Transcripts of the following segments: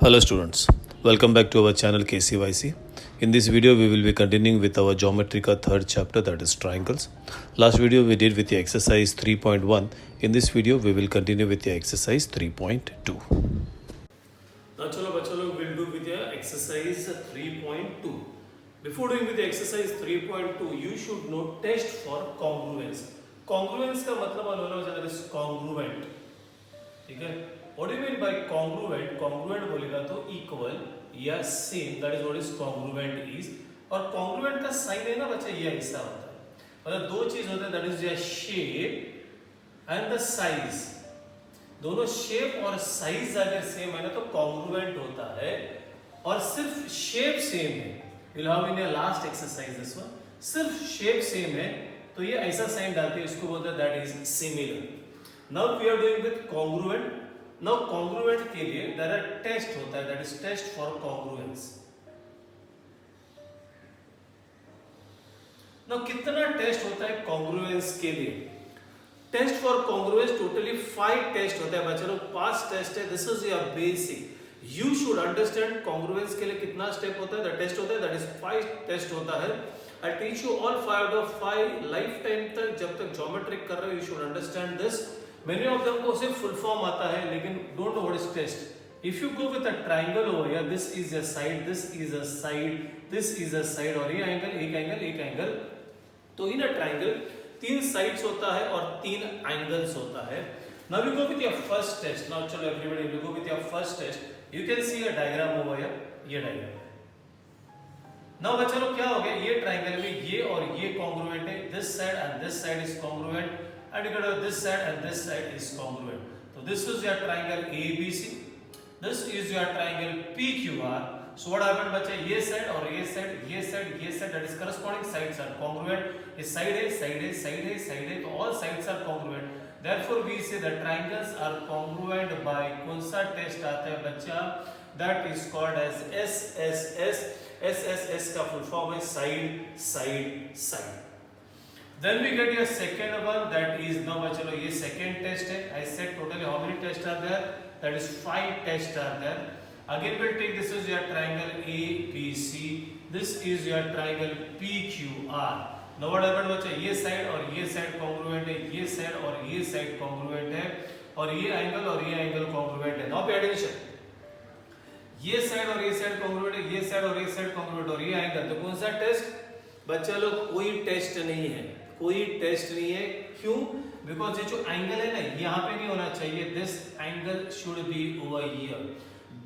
Hello students, welcome back to our channel KCYC. In this video we will be continuing with our Geometrica third chapter, that is triangles. Last video we did with the exercise 3.1. In this video we will continue with the exercise 3.2. Now chalo bachcho log we'll do with the exercise 3.2. Before doing with the exercise 3.2 you should know test for congruence. Congruence का मतलब मालूम है that is congruent. ठीक है? What do you mean by congruent? Congruent बोलेगा तो equal या same, that is what is congruent is. और congruent का साइन है ना बच्चे, ये ऐसा होता है, मतलब दो चीज होते हैं, that is your shape and the size. दोनों shape और size अगर same है ना तो congruent होता है, और सिर्फ shape same है. You'll have in your last exercise this one. सिर्फ shape same है तो ये ऐसा साइन डालते हैं, इसको बोलते हैं that is similar. Now we are doing with congruent. Now congruent के लिए there are test होता है, that is test for congruence. Now कितना टेस्ट होता है congruence के लिए? Test for congruence totally 5 test होता है बच्चों लोग. 5 टेस्ट है. This is your basic. You should understand congruence के लिए कितना स्टेप होता है, the test होता है, that is 5 टेस्ट होता है. I teach you all 5 out of 5 lifetime तक, जब तक geometry कर रहे हो you should understand this. Many of them को सिर्फ full form आता है, लेकिन don't know what is test. If you go with a triangle over here, this is a side, this is a side, this is a side, और ये angle, एक angle, एक angle. तो इन a triangle 3 sides होता है और 3 angles होता है. Now we go with your first test. Now चलो everybody, we go with your first test. You can see a diagram over here. ये diagram है. Now बच्चों लोग क्या हो गया, ये triangle में ये और ये congruent है. This side and this side is congruent. And you got this side and this side is congruent. So this is your triangle ABC. This is your triangle PQR. So what happened बच्चे, ये side और ये side, ये side, ये side, that is corresponding sides are congruent. ये side है, side है, side है, side है, तो all sides are congruent. Therefore we say the triangles are congruent by कौन सा टेस्ट आता है बच्चा? That is called as SSS. SSS का full form है side, side, side. Then we get your second one, that is now चलो ये second test है. I said totally how many tests are there? That is 5 tests are there. Again we'll take, this is your triangle ABC. This is your triangle PQR. Now what happened बच्चा, ये side और ये side congruent है, ये side और ये side congruent है, और ये angle और ये angle congruent है. Now pay attention. ये side और ये side congruent है, ये side और ये side congruent, और ये angle, तो कौन सा टेस्ट बच्चा लोग? कोई टेस्ट नहीं है, कोई टेस्ट नहीं है. क्यों? बिकॉज ये जो एंगल है ना, यहाँ पे नहीं होना चाहिए. This angle should be over here.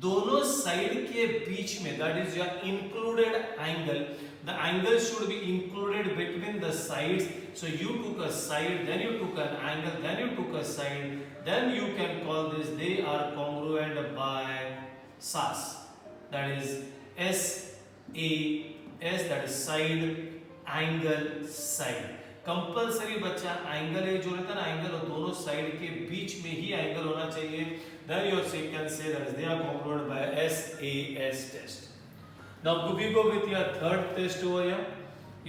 दोनों साइड के बीच में, that is your included angle. The angle should be included between the sides. So you took a side, then you took an angle, then you took a side, then you can call this, they are congruent by SAS. That is SAS, that is side, angle, side. Compulsory बच्चा angle है जो रहता है ना, angle और दोनों side के बीच में ही एंगल होना चाहिए. Then you can say that they are congruent by SAS test. Now we go with your third test over here.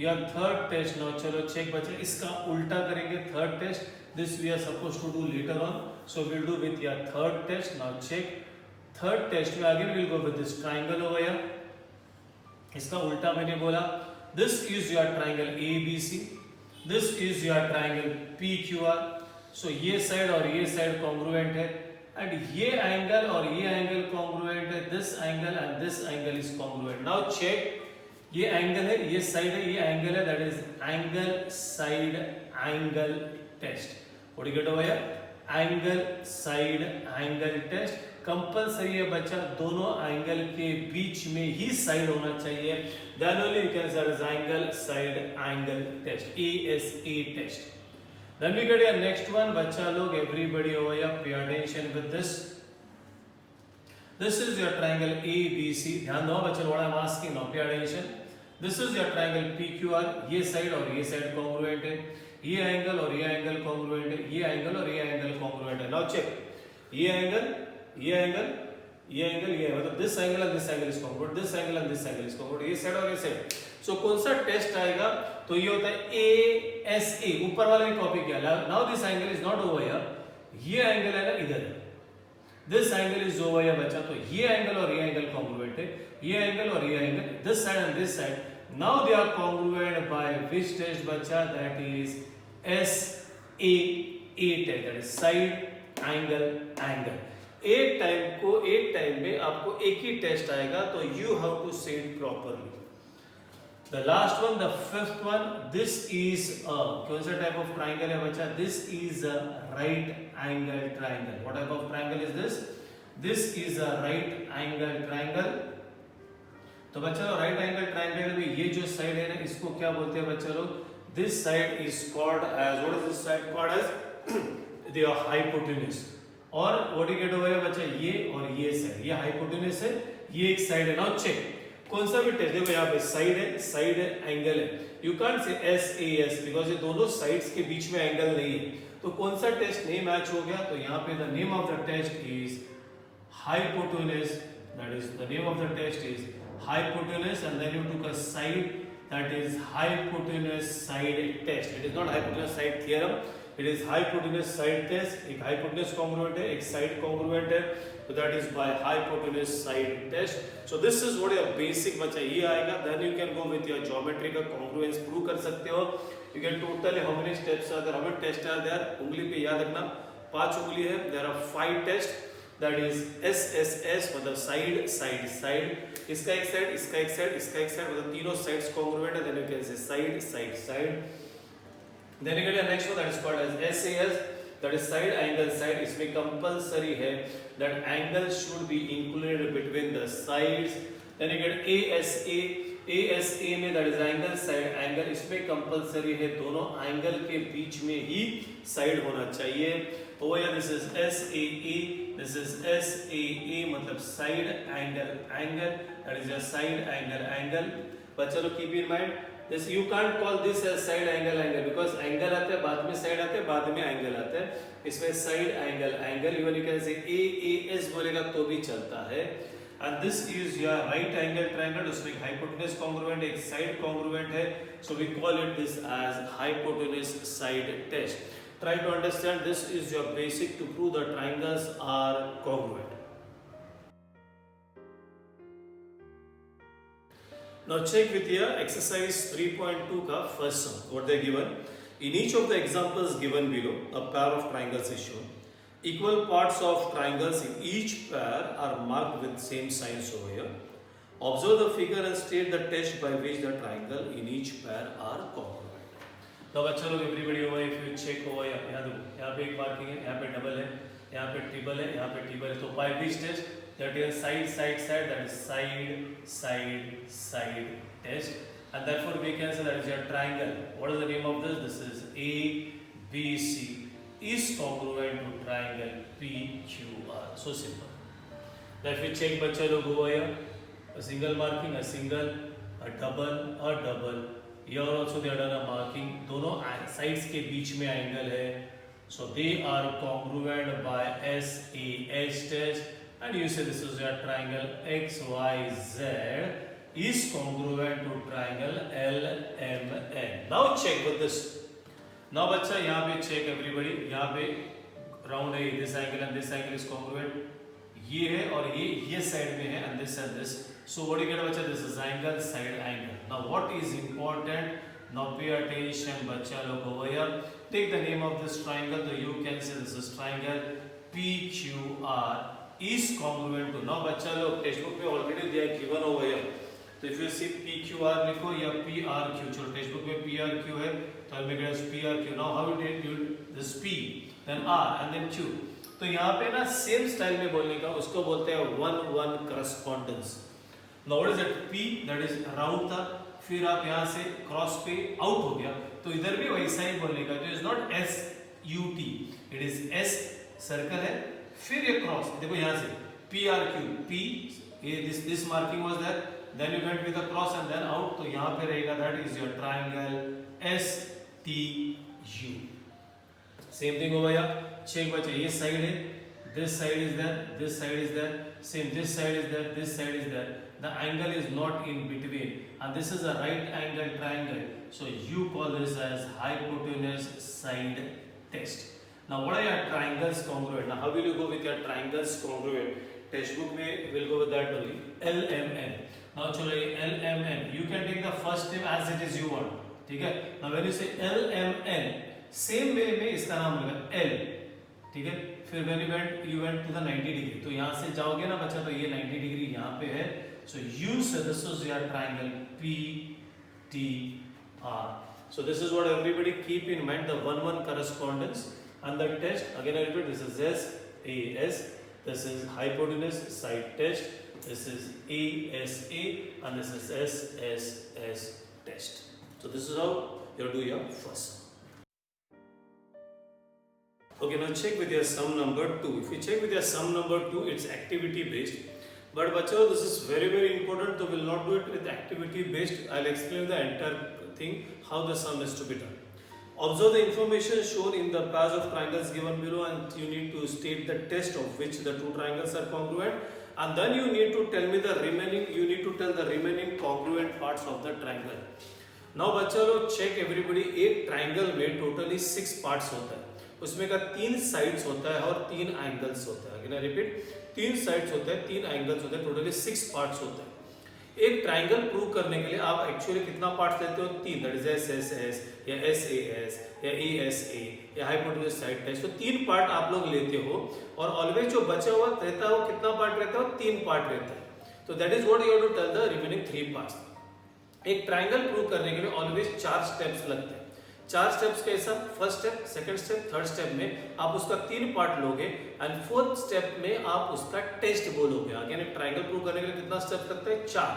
Your third test, now चलो चेक बच्चे, इसका उल्टा करेंगे. Third test, this we are supposed to do later on, so we'll do with your third test. Now check third test में again we'll go with this triangle over here. इसका उल्टा मैंने बोला. This is your triangle ABC. This is your triangle PQR. So ये side और ये side congruent है, and ये एंगल और ये एंगल congruent है. This angle and this angle is congruent. Now check, ये एंगल है, ये साइड है, ये एंगल है, that is angle side angle test. What do you get over here? Angle side angle test. Compulsory है बच्चा, दोनों एंगल के बीच में ही साइड होना चाहिए. Then only you can say angle side angle test, ASA test. Then we get your next one बच्चा लोग, everybody over here pay attention with this. This is your triangle ABC. ध्यान दो बच्चा, what I am asking now, pay attention. This is your triangle PQR. ये side और ये side congruent है, ये एंगल और ये एंगल कॉन्ग्रुएंट है, ये एंगल और ये एंगल कॉन्ग्रुएंट है. नाउ चेक, ये एंगल, ये एंगल, ये एंगल, ये मतलब this angle and this angle is congruent, this angle and this angle is congruent, ये साइड और ये साइड. सो कौन सा टेस्ट आएगा? तो ये होता है ASA. ऊपर वाला भी कॉपी किया. Now this angle is not over here, ये एंगल है ना इधर है. This angle is over here बच्चा, तो ये एंगल और ये एंगल कॉन्ग्रुएंट है, ये एंगल और ये angle, this side and this side, now they are congruent by which test बच्चा, that is SAA test, that is side angle angle. एक टाइम में आपको एक ही टेस्ट आएगा, तो you have to say it properly. The last one, the fifth one, this is a, कौन सा type of triangle है बच्चा? This is a right angle triangle. What type of triangle is this? This is a right angle triangle. तो बच्चा लोग right angle triangle में ये जो side है ना, इसको क्या बोलते हैं बच्चा लोग? This side is called as, what is this side called as? The hypotenuse. और what you get over here बच्चा, ये और ये side, ये hypotenuse है, ये एक side है। Now check. कौन सा भी टेस्ट देखो, यहाँ पे साइड है एंगल है, you can't say SAS because ये दोनों साइड्स के बीच में एंगल नहीं है, तो कौन सा टेस्ट नहीं मैच हो गया, तो यहाँ पे the name of the test is hypotenuse, that is the name of the test is hypotenuse, and then you took a side, that is hypotenuse side test. It is not hypotenuse side theorem, it is hypotenuse side test. एक hypotenuse congruent है, एक side congruent है, so that is by hypotenuse side test. So this is what your basic बच्चा ये आएगा, then you can go with your geometry का congruence prove कर सकते हो। You can totally how many steps are there, how many tests are there, उंगली पे याद रखना 5 उंगली है, there are 5 tests, that is SSS मतलब side side side, इसका एक साइड, इसका एक साइड, इसका एक साइड, मतलब तीनों sides congruent है, then you can say side side side। then you get the next one that is called as SAS, that is side angle side। इसमें कंपलसरी है that angle should be included between the sides। then you get ASA में that is angle side angle, इसमें compulsory है दोनों angle के बीच में ही side होना चाहिए। over here this is SAA, this is SAA मतलब side angle angle, that is your side angle angle। बच्चा लोग keep in mind this, you can't call this as side angle angle because angle आते हैं बाद में side आते हैं बाद में angle आते हैं, इसमें side angle angle, even you can say AAS बोलेगा तो भी चलता है। and this is your right angle triangle, उसमें एक hypotenuse congruent एक side congruent है, so we call it this as hypotenuse side test। try to understand, this is your basic to prove the triangles are congruent। Now check with your exercise 3.2 का first sum. What they given? In each of the examples given below, a pair of triangles is shown. Equal parts of triangles in each pair are marked with same signs over here. Observe the figure and state the test by which the triangle in each pair are congruent. Now बच्चा लोग everybody over here, if you check over here, यहाँ देखो, यहाँ पे एक marking है, यहाँ पे double है, यहाँ पे triple है, यहाँ पे triple है, तो by which test? That is side side side, that is side side side test, and therefore we can say that is your triangle। what is the name of this? This is ABC is congruent to triangle PQR, so simple। now if you check बच्चा लोग over here, a single marking, a single, a double, here also they are done a marking, दोनों sides के बीच में angle है, so they are congruent by SAS test, and you say this is your triangle XYZ is congruent to triangle LMN। now check with this। now बच्चा यहाँ पे check everybody, यहाँ पे round है, this angle and this angle is congruent, ये है और ये side में है and this, so what do you get बच्चा? this is angle side angle। now what is important, now pay attention बच्चा लोग over here, take the name of this triangle, so you can say this is triangle PQR is congruent to। now बच्चा लोग text book में already दिया है given over here, तो if you see PQR लिखो या PRQ, चलो text book में PRQ है तो I'll make it as PRQ। now how you did this P then R and then Q, तो यहाँ पे ना सेम स्टाइल में बोलने का, उसको बोलते हैं 1-1 correspondence। now what is that? P that is round था, फिर आप यहाँ से क्रॉस पे आउट हो गया, तो इधर भी वैसा ही बोलने का, तो is not SUT, it is S circle है, फिर ये क्रॉस देखो यहाँ से PRQ, P ये this marking was there, then you went with the cross and then out, तो यहाँ पे रहेगा that is your triangle STU। same thing over here, check बच्चे, ये साइड है, this side is there, this side is there, same this side is there, this side is there, the angle is not in between, and this is a right angle triangle, so you call this as hypotenuse side test। Now what are your triangles congruent? Now how will you go with your triangles congruent? Textbook में will go with that only. LMN. Now चलो ये LMN. You can take the first name as it is you want. ठीक है? Now when you say LMN, same way में इसका नाम होगा L. ठीक है? फिर when you went to the 90 degree. तो यहाँ से जाओगे ना बच्चा, तो ये 90 degree यहाँ पे है. So you say this is your triangle PTR. So this is what everybody keep in mind, the 1-1 correspondence. And the test, again I repeat, this is SAS, this is hypotenuse side test, this is ASA, and this is SSS test. So this is how you do your first. Okay, now check with your sum number 2. If you check with your sum number 2, it's activity based. But bachcho, this is very very important, so we'll not do it with activity based. I'll explain the entire thing, how the sum is to be done. Observe the information shown in the pairs of triangles given below, and you need to state the test of which the two triangles are congruent, and then you need to tell me the remaining, you need to tell the remaining congruent parts of the triangle. Now बच्चा लोग check everybody, एक triangle में totally 6 parts होता है, उसमें का 3 sides होता है और 3 angles होता है. Again I repeat, 3 sides होते हैं, 3 angles होते हैं, totally 6 parts होता है. एक ट्राइंगल प्रूव करने के लिए आप एक्चुअली कितना पार्ट्स लेते हो? 3, दैट इज SSS या SAS या ASA या हाइपोटेन्यूज साइड टेस्ट. तो 3 पार्ट आप लोग लेते हो, और ऑलवेज जो बचा हुआ रहता है वो कितना पार्ट रहता है? 3 पार्ट रहता है. तो that is what you have to tell the remaining 3 parts. एक ट्राइंगल प्रूव करने के लिए ऑलवेज 4 स्टेप्स लगते हैं. 4 स्टेप्स कैसा? First step, second step, third step में आप उसका 3 पार्ट लोगे, एंड फोर्थ स्टेप में आप उसका टेस्ट बोलोगे. अगेन एक ट्राइंगल प्रूव करने के लिए कितना स्टेप लगता है? 4.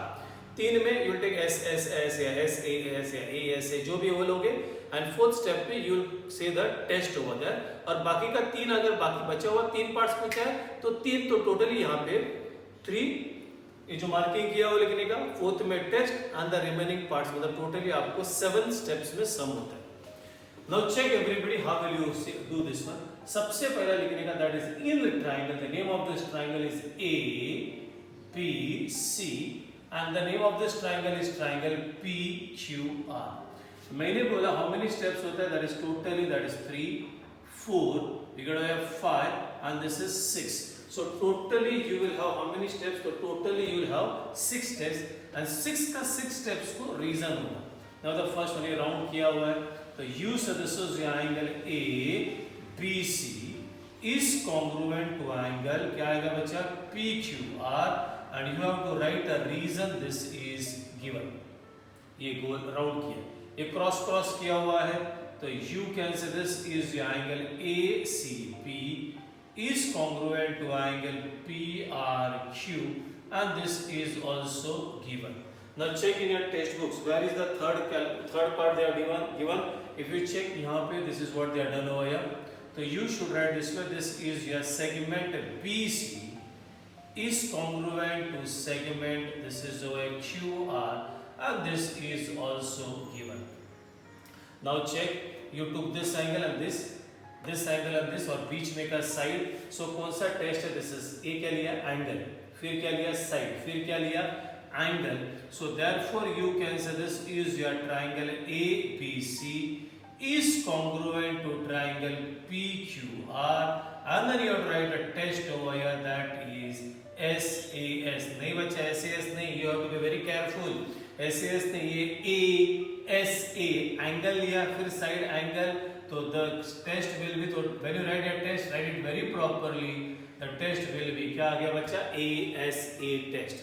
3 में यू विल टेक SSS या SAS या ASA, जो भी वो लोगे, एंड फोर्थ स्टेप में you will say the test over there. और बाकी का 3, अगर बाकी बचा हुआ 3 पार्ट्स पूछा है तो 3, तो टोटली यहाँ पे 3 ये जो मार्किंग किया वो लिखने का, फोर्थ में test, and the remaining parts, मतलब टोटली आपको 7 स्टेप्स में सम होता है. Now check everybody, how will you do this one? सबसे पहला लिखने का, that is in the triangle, the name of this triangle is ABC, and the name of this triangle is triangle PQR. मैंने बोला how many steps होता है? That is totally, that is 3, 4, we got to have 5, and this is 6. So totally you will have how many steps? So totally you will have 6 steps, and 6 का 6 steps को reason होगा. Now the first one ये round किया हुआ है, तो you say this is the angle ABC is congruent to angle, क्या आएगा बच्चा? PQR, and you have to write a reason this is given. ये गोल राउंड किया, ये क्रॉस क्रॉस किया हुआ है, तो you can say this is the angle ACP is congruent to angle PRQ, and this is also given. Now check in your textbooks, where is the third part they are given. If you check यहाँ पे, this is what they are done over here. So you should write this way, this is your segment BC is congruent to segment, this is over QR, and this is also given. Now check, you took this angle and this angle and this, और बीच में का side. So कौन सा test है? This is A क्या लिया? Angle. फिर क्या लिया? Side. फिर क्या लिया? Angle. So therefore you can say this is your triangle ABC is congruent to triangle PQR, and then you have to write a test over here, that is SAS. नहीं बच्चा SAS नहीं, you have to be very careful. SAS नहीं, ये ASA angle लिया, फिर side angle, तो the test will be, तो when you write a test, write it very properly. The test will be क्या आ गया बच्चा? ASA test.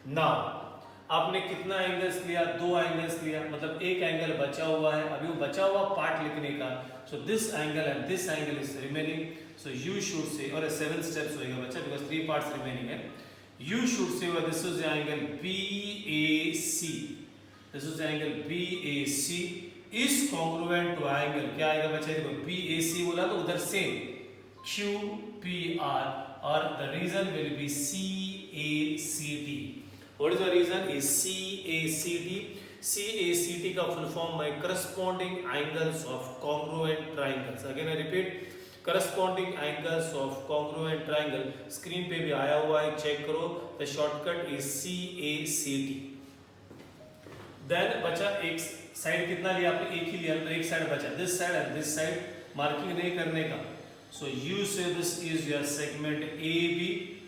Now आपने कितना एंगल्स लिया? 2 एंगल्स लिया, मतलब एक एंगल बचा हुआ है, अभी वो बचा हुआ पार्ट लिखने का. So this angle and this angle is remaining, so you should say, और 7 स्टेप्स होएगा बच्चा, बिकॉज़ 3 पार्ट्स रिमेनिंग है. You should say this is the angle BAC, this is the angle BAC is congruent to angle, क्या आएगा बच्चा? देखो BAC बोला तो उधर से QPR, और the reason will be CACT. What is the reason? Is CACT. CACT का full form by corresponding angles of congruent triangles. Again I repeat, corresponding angles of congruent triangle. Screen पे भी आया हुआ है, check करो. The shortcut is CACT. Then बचा एक side कितना लिया आपने? एक ही लिया, तो एक साइड बचा. This side and this side marking नहीं करने का. So you say this is your segment AB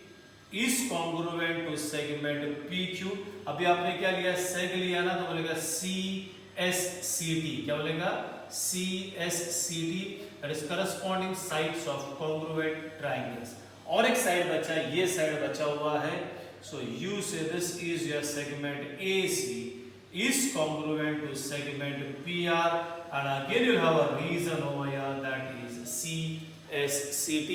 is congruent to segment PQ. अभी आपने क्या लिया, सेग लिया ना, तो बोलेगा CSCT. क्या बोलेगा? CSCT, that is corresponding sides of congruent triangles. और एक साइड बचा, ये साइड बचा हुआ है. So you say this is your segment AC is congruent to segment PR, and again you'll have a reason over here, that is CSCT.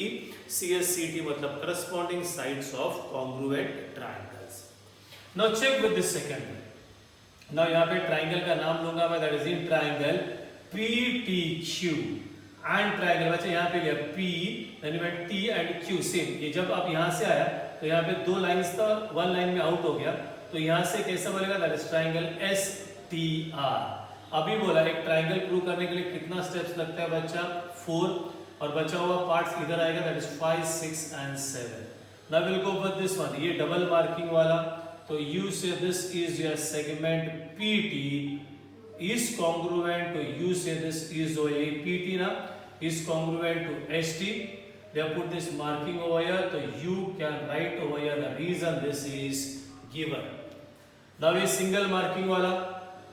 CSCT मतलब corresponding sides of congruent triangles. Now check with this second one. Now यहाँ पे triangle का नाम लूंगा मैं, that is in triangle PTQ and triangle. बच्चे यहाँ पे लिया P, then you T and Q same. ये जब आप यहाँ से आया तो यहाँ पे दो लाइंस था, वन लाइन में आउट हो गया, तो यहाँ से कैसा बनेगा, that is triangle STR. अभी बोला एक ट्राइंगल प्रूव करने के लिए कितना स्टेप्स लगता है बच्चा, 4, और बचा हुआ पार्ट्स इधर आएगा, that is 5, 6 and 7. Now will go with this one, ये डबल मार्किंग वाला. तो you say this is your segment PT is congruent to, you say this is PT ना, is congruent to ST. They have put this marking over here, so you can write over here the reason this is given. Now ये single marking वाला,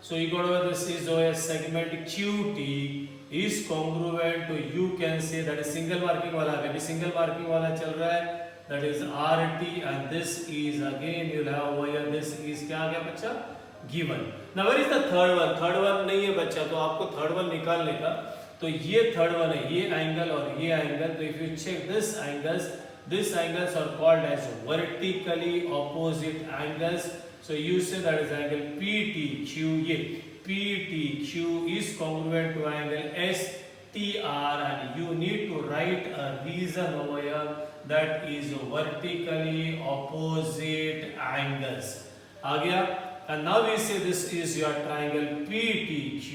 so you got over this is over segment QT is congruent to, you can say that is single marking वाला, अभी single marking वाला चल रहा है, that is RT, and this is again you will have over here, this is क्या आ गया बच्चा, given. Now where is the third one? Third one नहीं है बच्चा, तो आपको third one निकालने का, तो ये third one है, ये एंगल और ये एंगल. तो if you check this angles are called as vertically opposite angles. So you say that is angle PTQ. ये PTQ is congruent to angle STR, and you need to write a reason over here, that is vertically opposite angles. आ गया? And now we say this is your triangle PTQ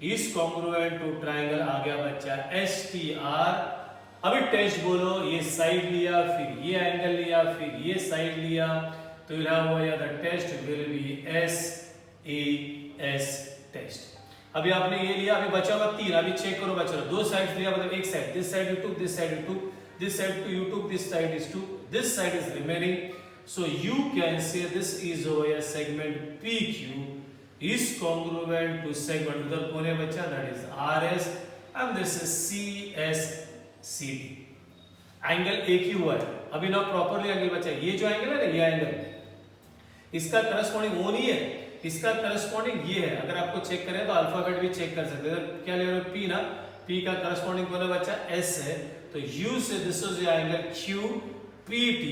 is congruent to triangle, आ गया बच्चा STR. अभी test बोलो, ये side लिया, फिर ये angle लिया, फिर ये साइड लिया, तो you'll have over here the test will be SAS test. अभी आपने ये लिया, अभी बचा हुआ 3, अभी चेक करो बच्चा, दो साइड लिया, मतलब एक side, this side you took, this side you took, this side you took, this side is took, this side is remaining. So you can say this is over here segment PQ is congruent to segment, उधर कौन है बच्चा, that is RS, and this is CSCT. Angle एक ही हुआ है, अभी ना properly angle बचा, ये जो एंगल है ना, ये एंगल इसका करस्पॉन्डिंग वो नहीं है, इसका करस्पॉन्डिंग ये है. अगर आपको चेक करें तो अल्फाबेट भी चेक कर सकते हैं. क्या ले रहे हो, P ना, P का करस्पॉन्डिंग कौन है बच्चा, S है. तो U से this is your angle QPT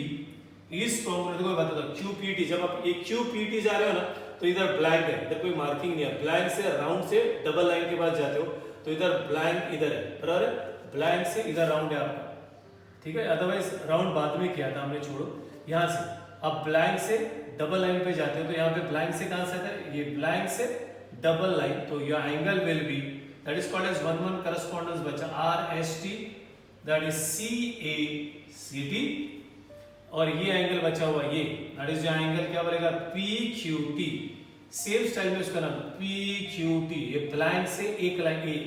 is congruent. देखो बता दो, QPT, जब आप ये QPT जा रहे हो ना, तो इधर ब्लैंक है, इधर कोई मार्किंग नहीं है. ब्लैंक से राउंड से डबल लाइन के पास जाते हो, तो इधर ब्लैंक इधर है, बराबर. ब्लैंक से इधर राउंड है आपका, ठीक है. अदरवाइज राउंड बाद में किया था हमने, छोड़ो. यहाँ से अब ब्लैंक से डबल लाइन पे जाते हो, तो यहाँ पे ब्लैंक से कहां से आता है, ये ब्लैंक से डबल लाइन, तो your angle will be, that is called as 1-1 correspondence बच्चा, RST, दैट इज CACT. और ये एंगल बचा हुआ, ये दैट इज योर एंगल क्या बोलेगा, PQT. सेम स्टाइल में उसका नाम PQT. ये ब्लैंक से एक लाइन, ये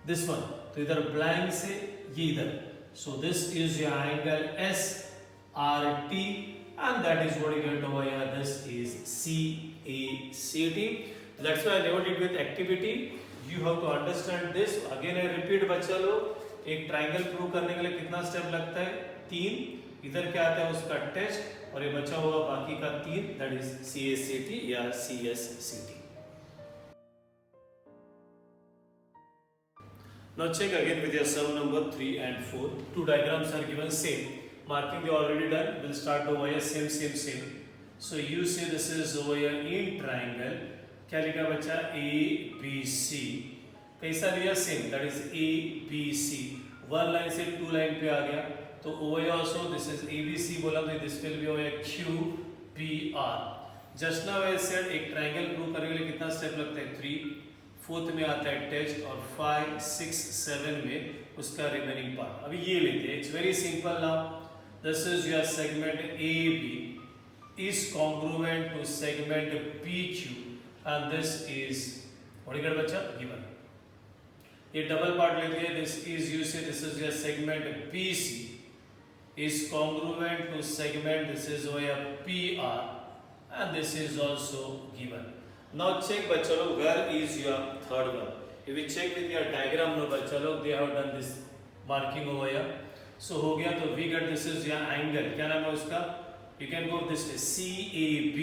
दिस वन, तो इधर ब्लैंक से ये इधर, so this is your angle SRT, and that is what you get over here, this is CACT. That's why I never did with activity. You have to understand this. Again I repeat बच्चा लोग, एक triangle prove करने के लिए कितना step लगता है, 3. इधर क्या आता है उसका टेस्ट, और ये बचा हुआ बाकी का 3, that is CACT या CSCT. Now check again with your sum number 3 and 4. Two diagrams are given same. Marking they already done. We'll start over here, same. So you say this is over here in triangle. क्या लिखा बच्चा, ABC. कैसा लिया, same, that is ABC. One line से to line पे आ गया, तो over here also this is ABC बोला, तो this will be over here QPR. Just now I said एक ट्राइंगल प्रूव करने के लिए कितना स्टेप लगता है, 3. 4th में आता है टेस्ट, और 5, 6, 7 में उसका रिमेनिंग पार्ट. अभी ये लेते हैं, it's very simple. Now this is your segment AB is congruent to segment PQ, and this is what you get बच्चा, given. ये डबल पार्ट लेते हैं, this is you say this is your segment BC is congruent to segment, this is via PR and this is also given. Now check बच्चा लोग, where is your third one? If we check with your diagram no बच्चा लोग, they have done this marking over here. So हो गया, तो we get this is your angle, क्या नाम है उसका? You can go this way, CAB.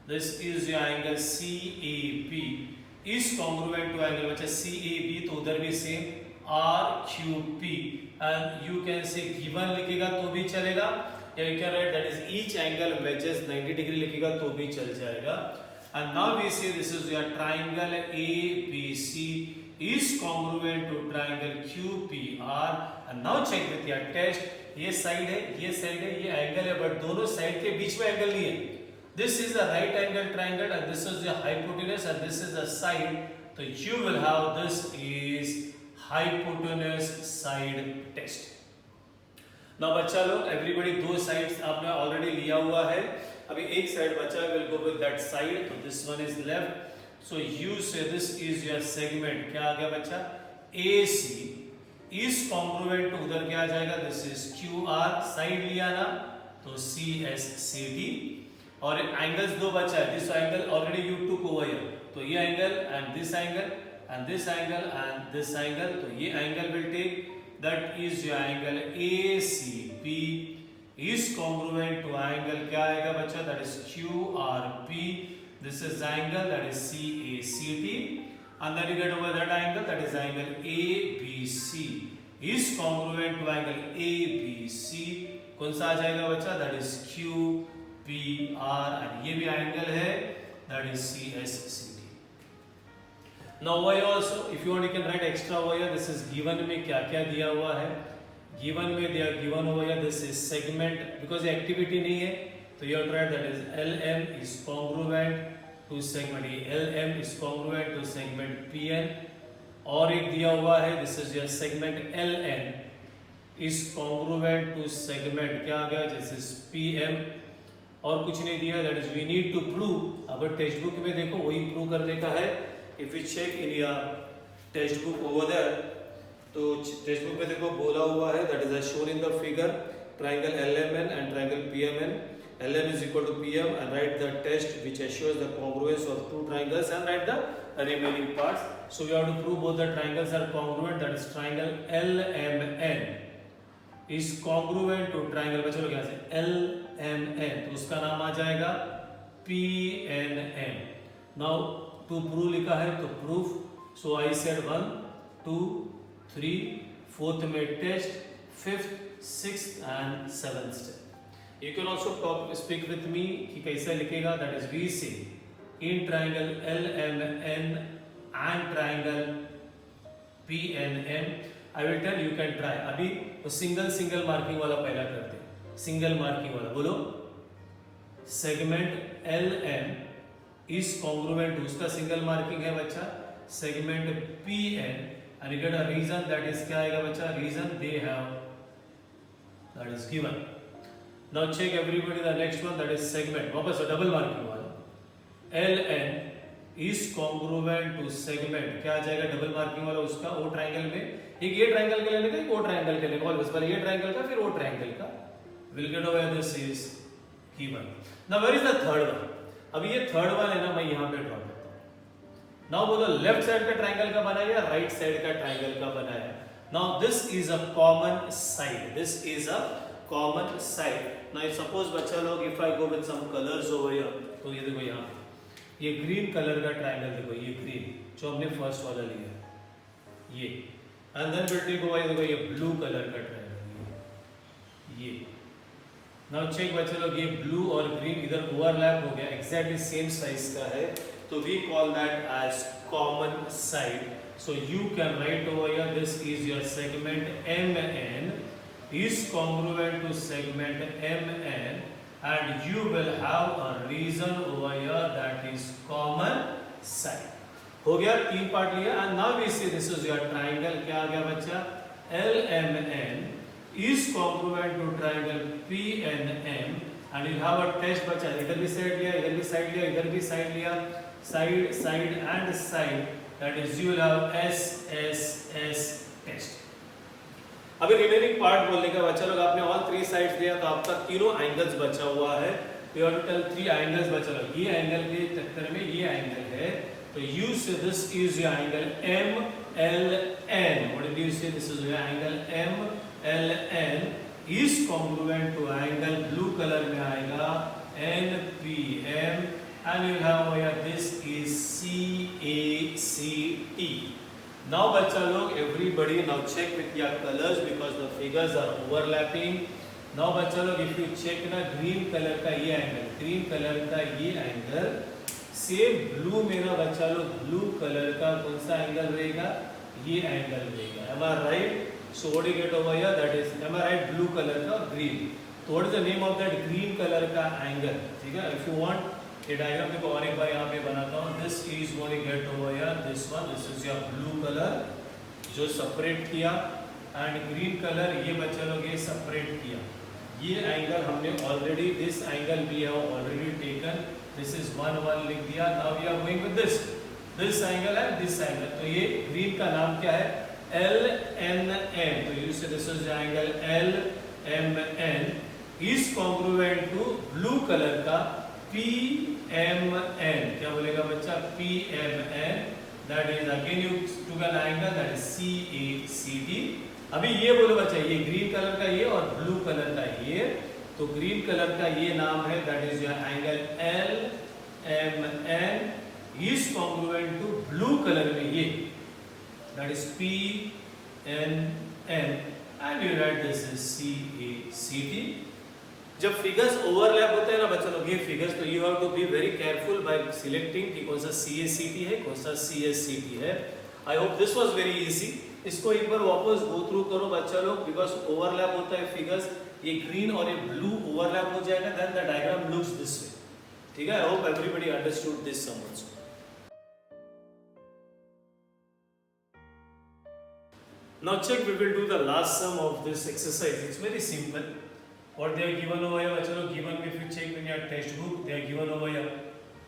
This is your angle CAB is congruent to angle बच्चा CAB, तो उधर भी same RQP and you can say given लिखेगा तो भी चलेगा, या you can write that is each angle measures 90 degree लिखेगा तो भी चल जाएगा. And now we say this is your triangle ABC is congruent to triangle QPR. And now check with your test, ये साइड है, ये साइड है, ये एंगल है, बट दोनों साइड के बीच में एंगल नहीं है. This is a right angle triangle and this is the hypotenuse and this is the side. So you will have this is hypotenuse side test. Now बच्चा लोग, everybody दो sides आपने already लिया हुआ है. अभी एक साइड बचा, will go with that side. तो this one is left. So you say this is your segment. क्या आ गया बच्चा? AC is congruent to उधर क्या आ जाएगा? This is QR. साइड लिया ना, तो CSCT. और एंगल्स दो बचा है. This angle already you took over here. तो ये angle and this angle and this angle and this angle, तो ये angle will take, that is your angle ACP is congruent to angle क्या आएगा बच्चा? That is QRP. This is angle that is CACT and then you get over that angle, that is angle ABC is congruent to angle ABC. कौन सा आ जाएगा बच्चा? That is QPR and ये भी angle है, that is CSCT. Now over here also, if you want, you can write extra over here. This is given में क्या क्या दिया हुआ है. Given में they are given over here. This is segment, because ये activity नहीं है, तो you have to write that is LM is congruent to segment E. LM is congruent to segment PN. और एक दिया हुआ है, this is your segment LN is congruent to segment क्या आ गया? This is PM. और कुछ नहीं दिया, that is we need to prove. अगर टेक्स्ट बुक में देखो वही प्रूव करने का है. If we check in your textbook over there, तो textbook में देखो बोला हुआ है, that is as shown in the figure, triangle LMN and triangle PMN. LM is equal to PM and write the test which assures the congruence of two triangles and write the remaining parts. So we have to prove both the triangles are congruent, that is triangle LMN is congruent to triangle, बच्चों लोग यहाँ से LMN, तो उसका नाम आ जाएगा PNN. Now to prove लिखा है, तो proof. So I said 1, 2, 3, 4th में test, 5th, 6th and 7th step. You can also speak with me कि कैसे लिखेगा. That is we say in triangle LMN and triangle PNN. I will tell you can try. अभी वो single marking वाला पहला करते हैं. सिंगल मार्किंग वाला बोलो. Segment LM is congruent to, उसका सिंगल मार्किंग है बच्चा, segment PN and you get a reason, that is क्या आएगा बच्चा? Reason they have, that is given. Now check everybody the next one, that is segment, वापस double marking वाला. LN is congruent to segment क्या आ जाएगा? Double marking वाला उसका ओ triangle में, एक ये ट्रायंगल का लेने का, एक ओ ट्रायंगल का लेने का, बस पहले ये ट्रायंगल का फिर ओ ट्रायंगल का. We'll get over this is given. Now where is the third one? अभी ये थर्ड वन है ना, मैं यहाँ पे ड्रॉ करता हूँ. नाउ बोलो लेफ्ट साइड का ट्रायंगल का बनाया या राइट साइड का ट्रायंगल का बनाया? Now this is a common side, this is a common side. Now suppose बच्चा लोग, if I go with some colours over here, तो ये देखो यहाँ पे ये ग्रीन कलर का ट्रायंगल देखो, ये ग्रीन जो हमने फर्स्ट वाला लिया ये, and then will take over देखो ये ब्लू कलर का ट्रायंगल ये. नाउ चेक बच्चे लोग, ये ब्लू और ग्रीन इधर ओवरलैप हो गया, एग्जैक्टली सेम साइज का है, तो we call that as common side. So you can write over here this is your segment MN is congruent to segment MN and you will have a region over here that is common side. हो गया, तीन part लिया. And now we see this is your triangle क्या आ गया बच्चा? LMN is congruent to triangle PNM and you have a test बचा, इधर भी साइड लिया, इधर भी साइड लिया, इधर भी साइड लिया, side side and side, that is you will have SSS test. अभी रिमेनिंग पार्ट बोलने का बच्चा लोग आपने ऑल थ्री साइड्स दिया तो आपका तीनों एंगल्स बचा हुआ है. You have to tell three angles बचा हुआ. ये एंगल के चक्कर में ये एंगल है तो you say this is your angle MLN. What did you say? This is your angle MLN is congruent to angle blue color में आएगा NPM and you have here this is CACT. Now बच्चा लोग everybody now check with your colors because the figures are overlapping. Now बच्चा लोग if you check ना green color का ये angle, green color का ये angle, same blue में ना बच्चा लोग blue color का कौन सा angle रहेगा? ये angle रहेगा. Am I right? So what do you get over here? That is, am I right? Blue color का green. So what is the name of that green color का angle? ठीक है? If you want ये diagram देखो और एक बार यहाँ पे बनाता हूँ. This is what you get over here. This one, this is your blue color जो separate किया and green color ये बच्चा लोग ये separate किया. ये angle हमने already this angle we have already taken. This is 1 लिख दिया. Now we are going with this angle and this angle. तो ये green का नाम क्या है? LNM. तो you say this is the angle LMN is congruent to blue color का PMN. क्या बोलेगा बच्चा? PMN. That is again you took an angle that is CACT. अभी ये बोलो बच्चा ये ग्रीन कलर का ये और ब्लू कलर का ये. तो ग्रीन कलर का ये नाम है that is your angle LMN is congruent to blue colour में ये. That is PNN and you write this is CACT. जब फिगर्स ओवरलैप होते हैं ना बच्चों लोग ये फिगर्स तो you have to be very careful by selecting कि कौन सा CACT है कौन सा CSCT है. I hope this was very easy. इसको एक बार वापस गो थ्रू करो बच्चा लोग बिकॉज ओवरलैप होता है फिगर्स. ये ग्रीन और ये ब्लू ओवरलैप हो जाएगा then the diagram looks this way. ठीक है? I hope everybody understood this some also. Now check, we will do the last sum of this exercise. It's very simple. What they are given over here, बच्चा लोग given if you check in your textbook, they are given over here.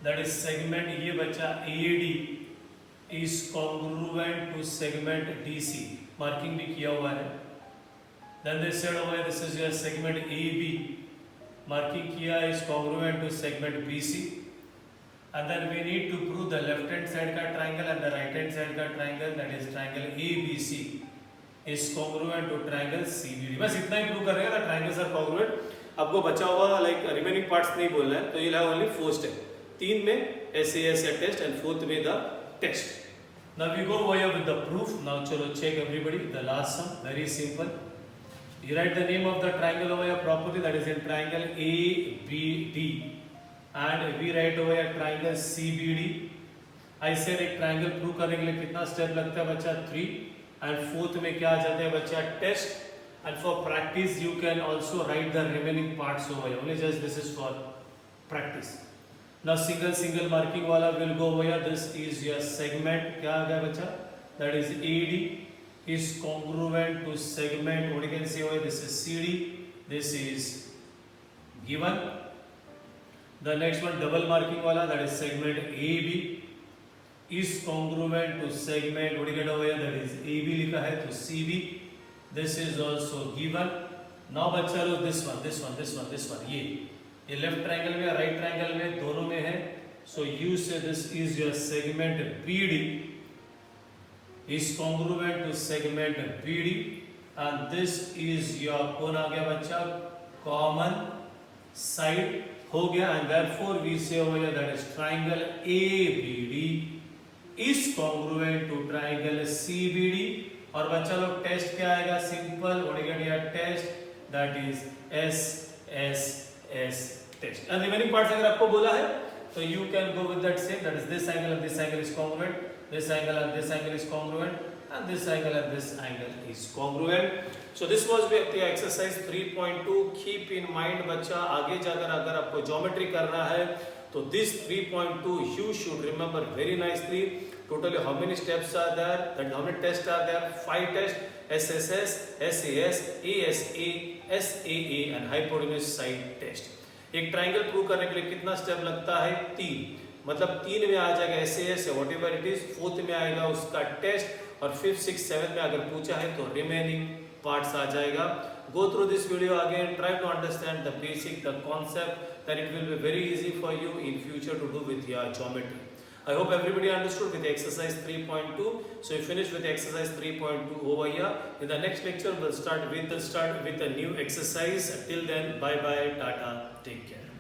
That is segment ये बच्चा AD is congruent to segment DC. Marking भी किया हुआ है. Then they said over here, this is your segment AB. Marking किया is congruent to segment BC. And then we need to prove the left hand side का triangle and the right hand side का triangle, that is triangle ABC. is congruent to triangle CBD. बस इतना ही prove कर रहे हैं ना triangles are congruent. आपको बचा हुआ like remaining parts नहीं बोलना है तो you'll have only 4 steps. 3 में SAS test and 4th में the test. Now we go over here with the proof. Now चलो check everybody the last sum. Very simple. You write the name of the triangle over here properly, that is in triangle ABD, and we write over here triangle CBD. I said एक triangle prove करने के लिए कितना step लगता है बच्चा? 3. And 4th में क्या आ जाता है बच्चा? Test. And for practice you can also write the remaining parts over here. Only just this is for practice. Now single marking वाला will go over here. This is your segment. क्या आ गया बच्चा? That is AD is congruent to segment. What you can say over here? This is CD. This is given. The next one double marking वाला, that is segment AB is congruent to segment. What do you get over here? That is AB लिखा है तो CB. This is also given. Now बच्चा लोग this one ये left triangle में right triangle में दोनों में है. So you say this is your segment BD is congruent to segment BD and this is your कौन आ गया बच्चा? Common side हो गया and therefore we say over here that is triangle ABD is congruent to triangle CBD. और बच्चा लोग test क्या आएगा? Simple. What you get your test? That is SSS test. And remaining parts अगर आपको बोला है तो you can go with that same. That is this angle and this angle is congruent, this angle and this angle is congruent and this angle and this angle is congruent. So this was the exercise 3.2. keep in mind बच्चा आगे जाकर अगर आपको geometry करना है तो this 3.2 you should remember very nicely. Totally how many steps are there? That how many tests are there? 5 tests. SSS, SAS, ASA, SAA and hypotenuse side test. एक triangle prove करने के लिए कितना स्टेप लगता है? 3. मतलब 3 में आ जाएगा SAS या what ever it is, 4th में आएगा उसका टेस्ट और 5th 6th 7th में अगर पूछा है तो रिमेनिंग पार्ट्स आ जाएगा. Go through this video again, try to understand the basic, the concept, then it will be very easy for you in future to do with your geometry. I hope everybody understood with exercise 3.2. So you finish with exercise 3.2 over here. In the next lecture we'll start with a new exercise. Till then, bye bye, tata, take care.